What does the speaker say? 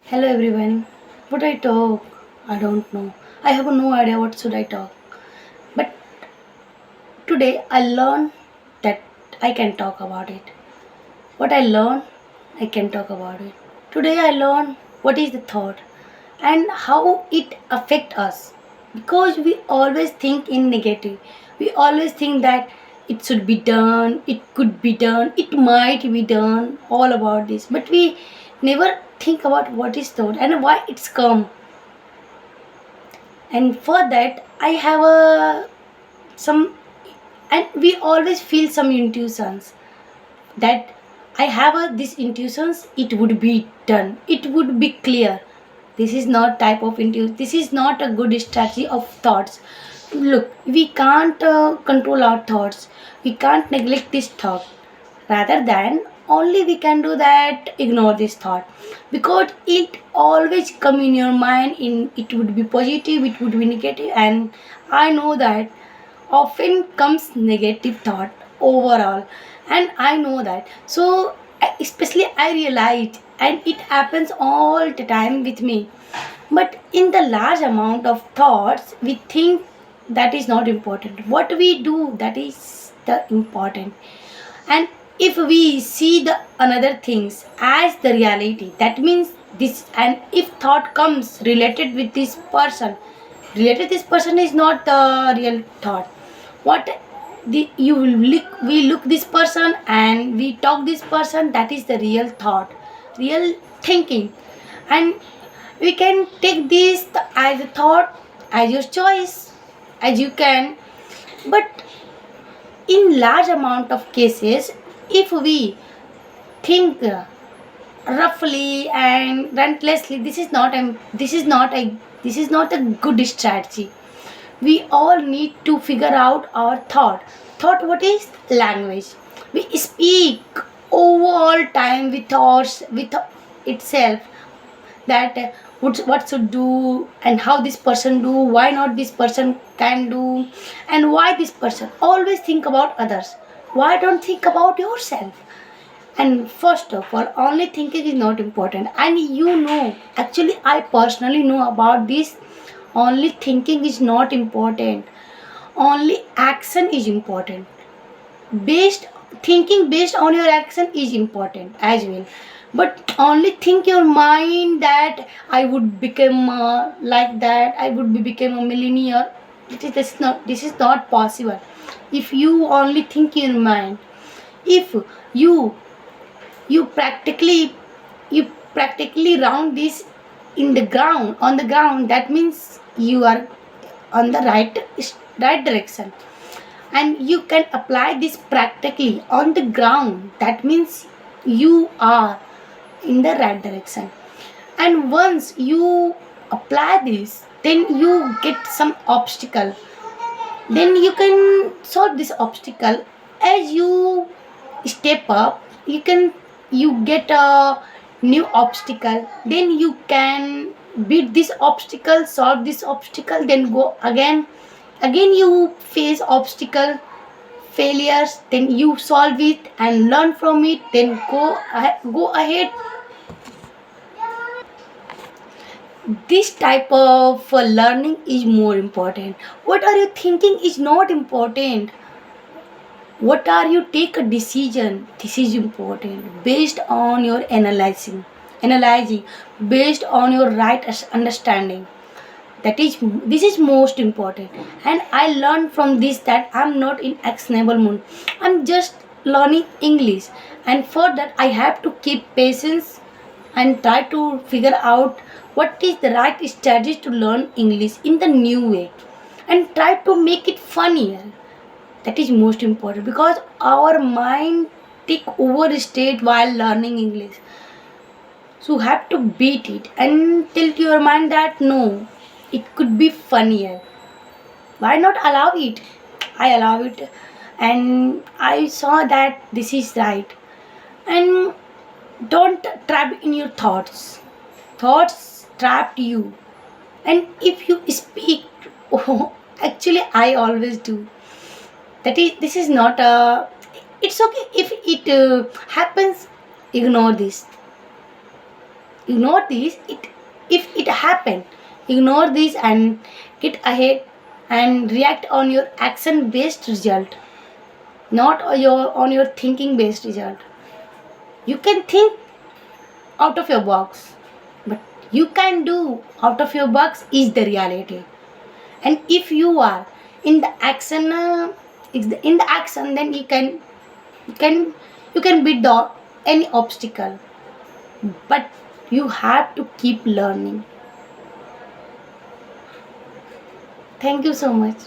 Hello everyone. What I talk? I don't know. I have no idea what should I talk. But today I learned that I can talk about it. What I learned, I can talk about it. Today I learned what is the thought and how it affect us. Because we always think in negative. We always think that it should be done, it could be done, it might be done, all about this. But we never think about what is thought and why it's come. And for that I have a some, and we always feel some intuitions that I have this intuitions, it would be done, it would be clear. This is not type of intuition, this is not a good strategy of thoughts. Look, we can't control our thoughts, we can't neglect this thought. Rather than only we can do that, ignore this thought, because it always come in your mind, in it would be positive, it would be negative, and I know that often comes negative thought overall, and I know that. So especially I realize, and it happens all the time with me. But in the large amount of thoughts we think, that is not important, what we do, that is the important. And if we see the another things as the reality, that means this. And if thought comes related with this person, related this person is not the real thought. What the you will look, we look this person and we talk this person, that is the real thought, real thinking. And we can take this as a thought, as your choice, as you can. But in large amount of cases, if we think roughly and relentlessly, this is not a good strategy. We all need to figure out our thought. What is language? We speak all time with thoughts, with itself, that what should do and how this person do, why not this person can do, and why this person. Always think about others, why don't think about yourself? And first of all, only thinking is not important, and actually I personally know about this. Only thinking is not important, only action is important. Based Thinking based on your action is important as well. But only think your mind that I would become like that, I would become a millionaire. This is not possible. If you only think in your mind, if you you practically you practically round this in the ground, on the ground, that means you are on the right direction. And you can apply this practically on the ground, that means you are in the right direction. And once you apply this, then you get some obstacle, then you can solve this obstacle. As you step up, you get a new obstacle, then you can beat this obstacle, solve this obstacle, then go again you face obstacle, failures, then you solve it and learn from it, then go ahead. This type of learning is more important. What are you thinking is not important. What are you take a decision, this is important, based on your analyzing, based on your right understanding. That is, this is most important. And I learned from this that I'm not in actionable mood, I'm just learning English. And for that I have to keep patience and try to figure out what is the right strategy to learn English in the new way, and try to make it funnier. That is most important, because our mind take over state while learning English. So you have to beat it and tell to your mind that no, it could be funnier. Why not allow it? I allow it, and I saw that this is right. And don't trap in your thoughts trapped you. And if you speak, oh, actually I always do. This is not a, it's okay if it happens. Ignore this, Ignore this. If it happened, ignore this and get ahead and react on your action based result, not on your thinking based result. You can think out of your box, but you can do out of your box is the reality. And if you are in the action, in the action, then you can you can beat the any obstacle. But you have to keep learning. Thank you so much.